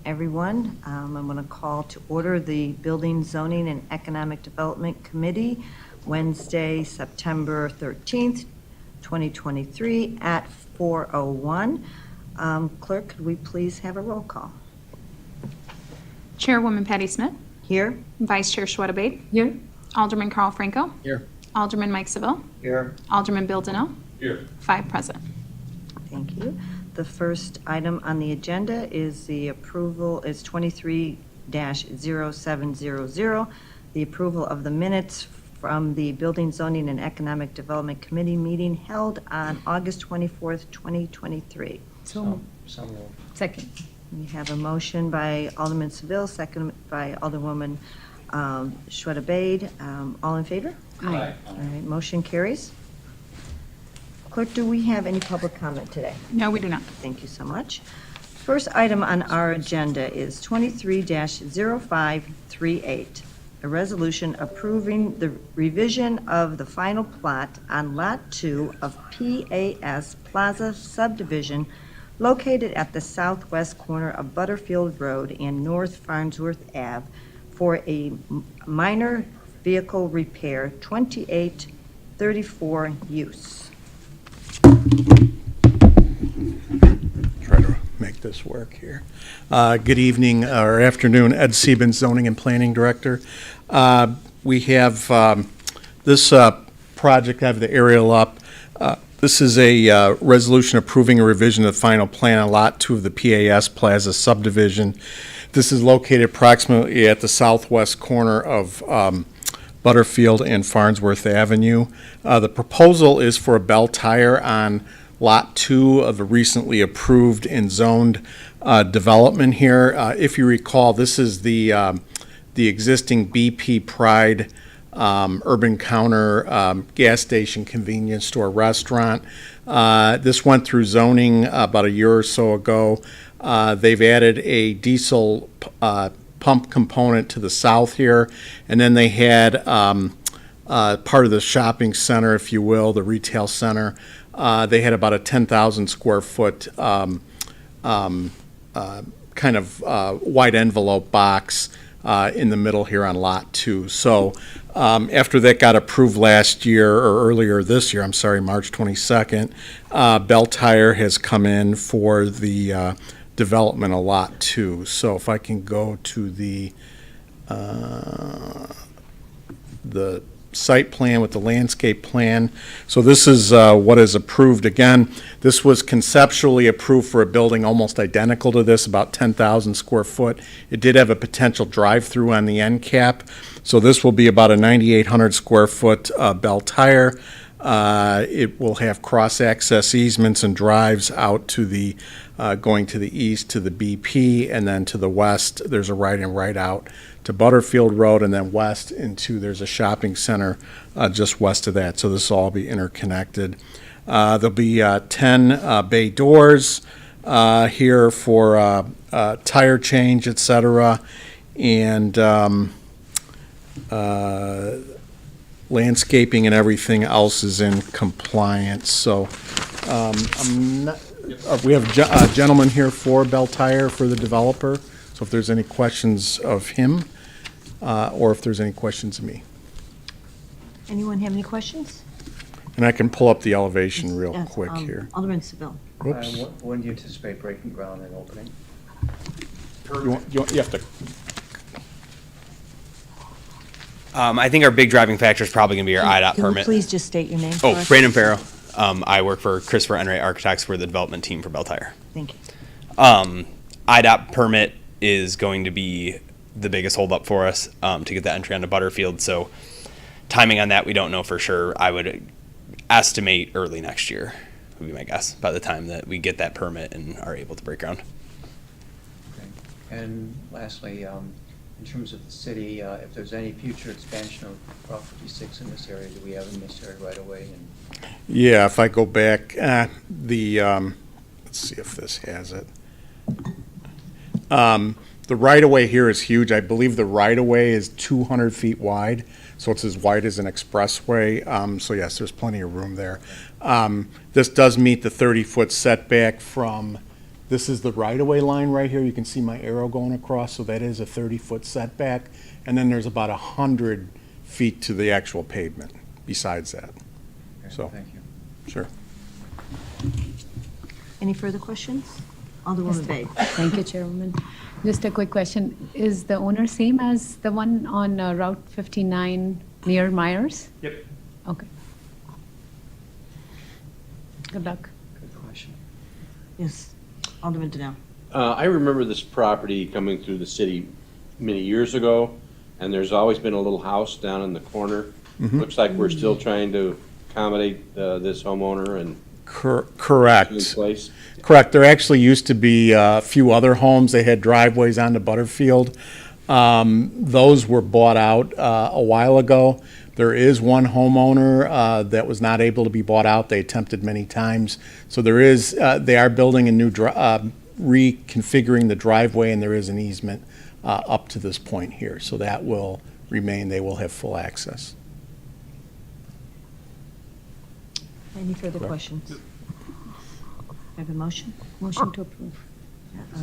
Everyone. I'm going to call to order the Building, Zoning, and Economic Development Committee Wednesday, September 13th, 2023 at 4:01. Clerk, could we please have a roll call? Chairwoman Patty Smith. Here. Vice Chair Shweta Bade. Here. Alderman Carl Franco. Here. Alderman Mike Seville. Here. Alderman Bill Donnell. Here. 5 present. Thank you. The first item on the agenda is the approval, is 23-0700, the approval of the minutes from the Building, Zoning, and Economic Development Committee meeting held on August 24th, 2023. So moved. Second. We have a motion by Alderman Seville, second by Alderwoman Shweta Bade. All in favor? Aye. All right, motion carries. Clerk, do we have any public comment today? No, we do not. Thank you so much. First item on our agenda is 23-0538, a resolution approving the revision of the final plat on Lot 2 of PAS Plaza subdivision located at the southwest corner of Butterfield Road and North Farnsworth Ave for a minor vehicle repair 2834 use. Try to make this work here. Good evening or afternoon, Ed Sieben, Zoning and Planning Director. We have this project, I have the aerial up. This is a resolution approving a revision of the final plan on Lot 2 of the PAS Plaza subdivision. This is located approximately at the southwest corner of Butterfield and Farnsworth Avenue. The proposal is for a Bell Tire on Lot 2 of a recently approved and zoned development here. If you recall, this is the existing BP Pride Urban Counter gas station, convenience store, restaurant. This went through zoning about a year or so ago. They've added a diesel pump component to the south here, and then they had part of the shopping center, if you will, the retail center. They had about a 10,000 square foot kind of wide envelope box in the middle here on Lot 2. So after that got approved last year, or earlier this year, I'm sorry, March 22nd, Bell Tire has come in for the development of Lot 2. So if I can go to the site plan with the landscape plan. So this is what is approved. Again, this was conceptually approved for a building almost identical to this, about 10,000 square foot. It did have a potential drive-through on the end cap. So this will be about a 9,800 square foot Bell Tire. It will have cross-access easements and drives out to the, going to the east to the BP, and then to the west, there's a right and right out to Butterfield Road, and then west into, there's a shopping center just west of that. So this will all be interconnected. There'll be 10 bay doors here for tire change, et cetera, and landscaping and everything else is in compliance. So we have a gentleman here for Bell Tire, for the developer. So if there's any questions of him, or if there's any questions of me. Anyone have any questions? And I can pull up the elevation real Yes, quick here. Alderman Seville. Whoops. When do you anticipate breaking ground and opening? You have to, I think our big driving factor is probably going to be our IDOT Can you permit. please just state your name for Oh, us? Brandon Farrow. I work for Christopher Enright Architects. We're the development team for Bell Tire. Thank you. IDOT permit is going to be the biggest holdup for us to get the entry onto Butterfield. So timing on that, we don't know for sure. I would estimate early next year would be my guess by the time that we get that permit and are able to break ground. Okay. And lastly, in terms of the city, if there's any future expansion of Route 56 in this area, do we have in this area right away? And yeah, if I go back, let's see if this has it. The right-of-way here is huge. I believe the right-of-way is 200 feet wide, so it's as wide as an expressway. So yes, there's plenty of room there. This does meet the 30-foot setback from This is the right-of-way line right here. You can see my arrow going across, so that is a 30-foot setback. And then there's about 100 feet to the actual pavement besides that. Okay, So- Thank you. Sure. Any further questions? Alderwoman Bay. Thank you, Chairwoman. Just a quick question. Is the owner same as the one on Route 59 near Myers? Yep. Okay. Good luck. Good question. Yes, Alderman Denell. I remember this property coming through the city many years ago, and there's always been a little house down in the corner. Looks like we're still trying to accommodate this homeowner and Correct. in place. Correct. There actually used to be a few other homes. They had driveways onto Butterfield. Those were bought out a while ago. There is one homeowner that was not able to be bought out. They attempted many times. So there is, they are building a new, reconfiguring the driveway, and there is an easement up to this point here. So that will remain. They will have full access. Any further questions? Have a motion? Motion to approve.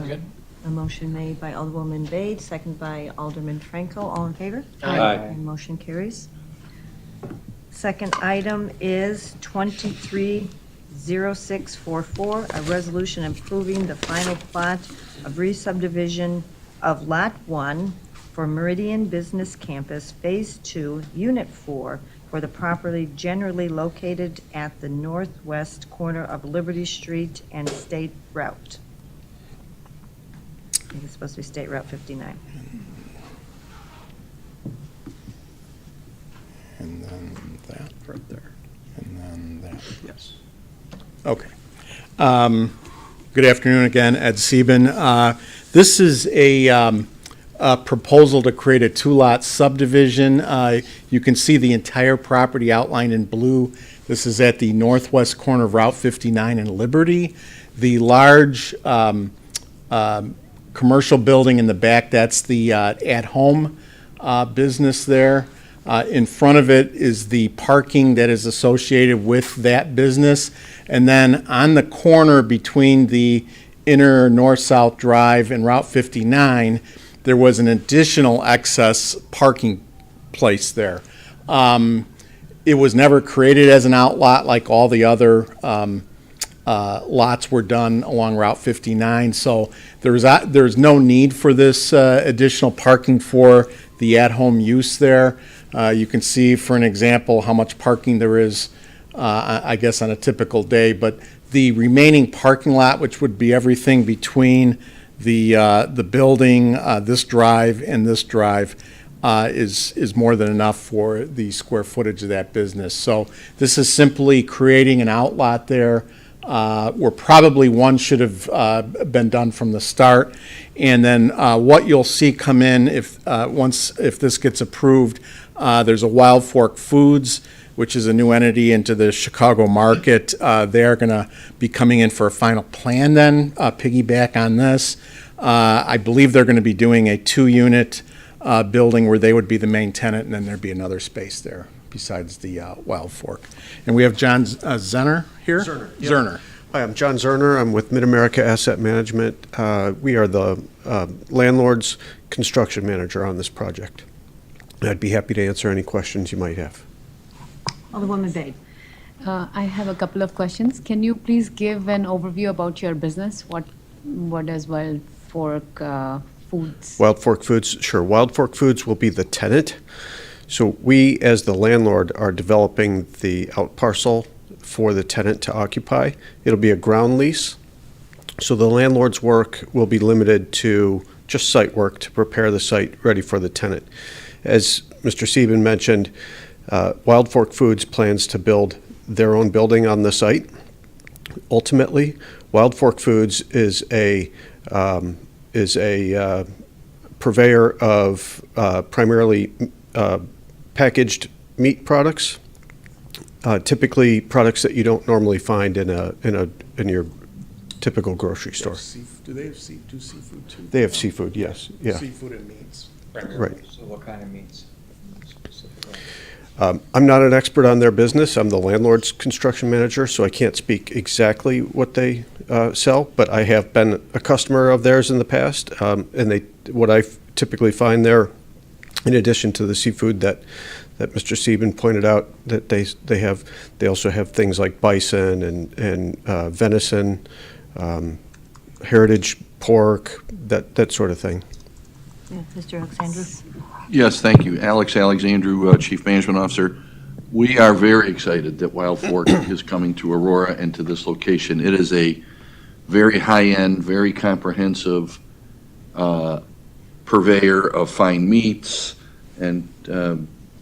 A motion made by Alderwoman Bade, second by Alderman Franco. All in favor? Aye. And motion carries. Second item is 230644, a resolution improving the final plat of re-subdivision of Lot 1 for Meridian Business Campus Phase 2, Unit 4, for the property generally located at the northwest corner of Liberty Street and State Route. I think it's supposed to be State Route 59. And then that. Right there. And then that. Yes. Okay. Good afternoon again, Ed Sieben. This is a proposal to create a two-lot subdivision. You can see the entire property outlined in blue. This is at the northwest corner of Route 59 and Liberty. The large commercial building in the back, that's the at-home business there. In front of it is the parking that is associated with that business. And then on the corner between the inner north-south drive and Route 59, there was an additional excess parking place there. It was never created as an outlot like all the other lots were done along Route 59. So there's no need for this additional parking for the at-home use there. You can see, for an example, how much parking there is, I guess, on a typical day. But the remaining parking lot, which would be everything between the building, this drive, and this drive, is more than enough for the square footage of that business. So this is simply creating an outlot there where probably one should have been done from the start. And then what you'll see come in if this gets approved, there's a Wild Fork Foods, which is a new entity into the Chicago market. They are going to be coming in for a final plan then, piggyback on this. I believe they're going to be doing a 2-unit building where they would be the main tenant, and then there'd be another space there besides the Wild Fork. And we have John Zenner here? Zerner, yep. Zerner. Hi, I'm John Zerner. I'm with Mid-America Asset Management. We are the landlord's construction manager on this project. I'd be happy to answer any questions you might have. Alderwoman Bade. I have a couple of questions. Can you please give an overview about your business? What does Wild Fork Foods? Wild Fork Foods, sure. Wild Fork Foods will be the tenant. So we, as the landlord, are developing the out parcel for the tenant to occupy. It'll be a ground lease. So the landlord's work will be limited to just site work to prepare the site ready for the tenant. As Mr. Sieben mentioned, Wild Fork Foods plans to build their own building on the site. Ultimately, Wild Fork Foods is a purveyor of primarily packaged meat products, typically products that you don't normally find in your typical grocery store. Do they have seafood too? They have seafood, yes, yeah. Seafood and meats. Right. So what kind of meats specifically? I'm not an expert on their business. I'm the landlord's construction manager, so I can't speak exactly what they sell, but I have been a customer of theirs in the past. And what I typically find there, in addition to the seafood that Mr. Sieben pointed out, that they also have things like bison and venison, heritage pork, that sort of thing. Yeah, Mr. Alexandru? Yes, thank you. Alex Alexandru, Chief Management Officer. We are very excited that Wild Fork is coming to Aurora and to this location. It is a very high-end, very comprehensive purveyor of fine meats, and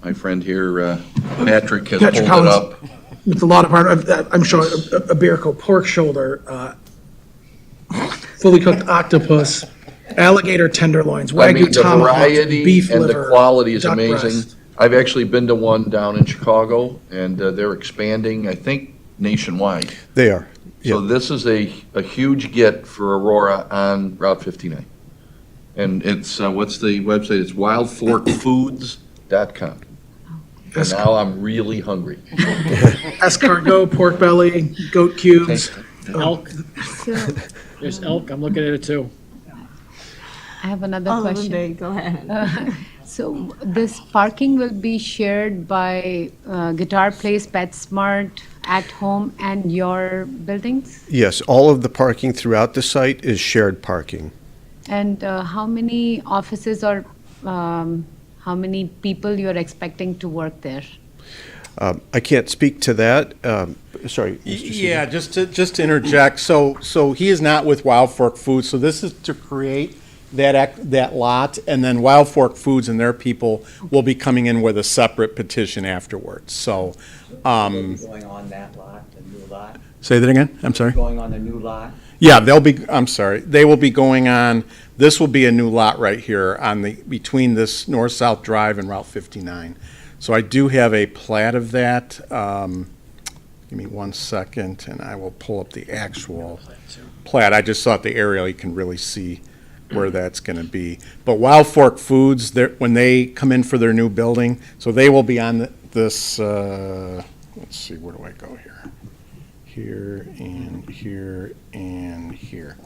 my friend here, Patrick, has pulled Patrick it Collins. up. With the law department, I'm showing a Bierko pork shoulder, fully cooked octopus, alligator tenderloins, I mean, Wagyu the tomahawks, variety beef and liver, the quality is duck amazing. breast. I've actually been to one down in Chicago, and they're expanding, I think, nationwide. They are. So Yeah. this is a huge get for Aurora on Route 59. And it's, what's the website? It's wildforkfoods.com. And now I'm really hungry. Escargot, pork belly, goat cubes. Elk, there's elk, I'm looking at it too. I have another question. Go ahead. So this parking will be shared by Guitar Place, PetSmart, At Home, and your buildings? Yes, all of the parking throughout the site is shared parking. And how many offices or how many people you're expecting to work there? I can't speak to that. Sorry, Mr. Sieben. Yeah, just to interject, so he is not with Wild Fork Foods, so this is to create that lot, and then Wild Fork Foods and their people will be coming in with a separate petition afterwards, so, Going on that lot, the new lot, say that again, I'm sorry? going on the new lot. Yeah, they will be going on, this will be a new lot right here between this north-south drive and Route 59. So I do have a plat of that. Give me 1 second, and I will pull up the actual plat. I just thought the aerial, you can really see where that's going to be. But Wild Fork Foods, when they come in for their new building, so they will be on this, let's see, where do I go here? Here, and here, and here.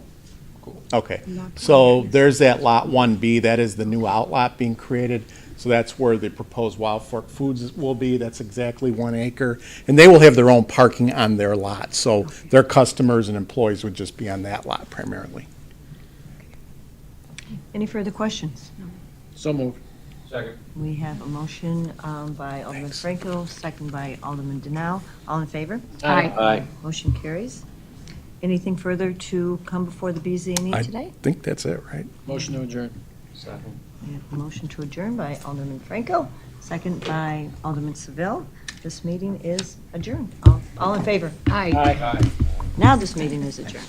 Okay, so there's that Lot 1B, that is the new outlot being created. So that's where the proposed Wild Fork Foods will be. That's exactly 1 acre. And they will have their own parking on their lot. So their customers and employees would just be on that lot primarily. Any further questions? So moved. We have a motion by Alderman Franco, second by Alderman Denal. All in favor? Aye. Motion carries. Anything further to come before the BZA I today? think that's it, right? Motion to adjourn. Second. We have a motion to adjourn by Alderman Franco, second by Alderman Seville. This meeting is adjourned. All in favor? Aye. Now this meeting is adjourned.